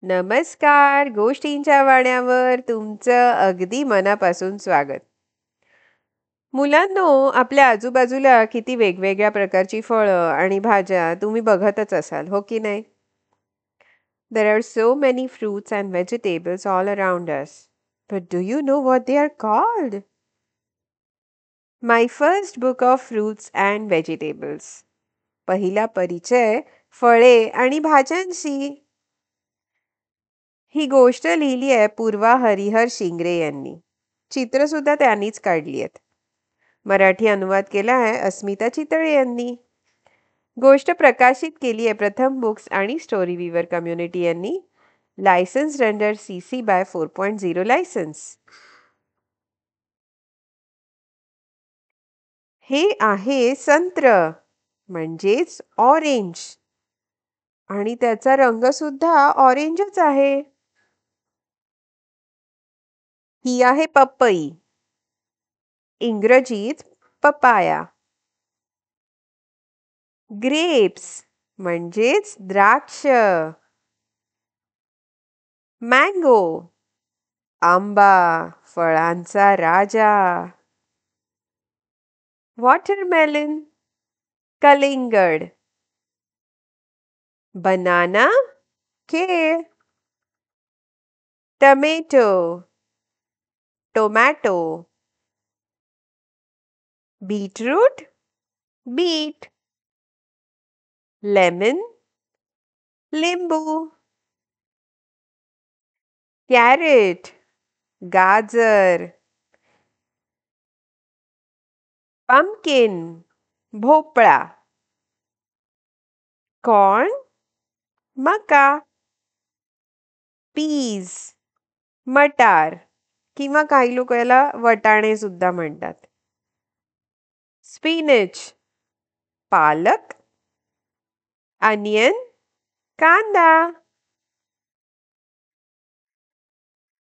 नमस्कार. गोष्टींच्या वाड्यावर तुमचं अगदी मनापासून स्वागत. मुलांनो, आपल्या आजूबाजूला किती वेगवेगळ्या प्रकारची फळं आणि भाज्या तुम्ही बघतच असाल, हो की नाही? There are so many fruits and vegetables all around us. But do you know what they are called? My first book of fruits and vegetables. पहिला परिचय फळे आणि भाज्यांशी. ही गोष्ट लिहिली आहे पूर्वा हरिहर शिंगरे यांनी. चित्र सुद्धा त्यांनीच काढली आहेत. मराठी अनुवाद केला आहे अस्मिता चितळे यांनी. गोष्ट प्रकाशित केली आहे प्रथम बुक्स आणि स्टोरी विवर कम्युनिटी यांनी. License under CC by 4.0 license. हे आहे संत्र म्हणजेच ऑरेंज आणि त्याचा रंग सुद्धा ऑरेंजच आहे. ही आहे पपई, इंग्रजीत पपाया. ग्रेप्स म्हणजेच द्राक्ष. मँगो, आंबा, फळांचा राजा. वॉटरमेलन, कलिंगड. बनाना, केळ. Tomato, tomato. Beetroot, beet. Lemon, लिंबू. कॅरेट, गाजर. पंपकिन, भोपळा. कॉर्न, मका. पीज, मटार किंवा काही लोक याला वटाणे सुद्धा म्हणतात. स्पिनच, पालक. अनियन, कांदा.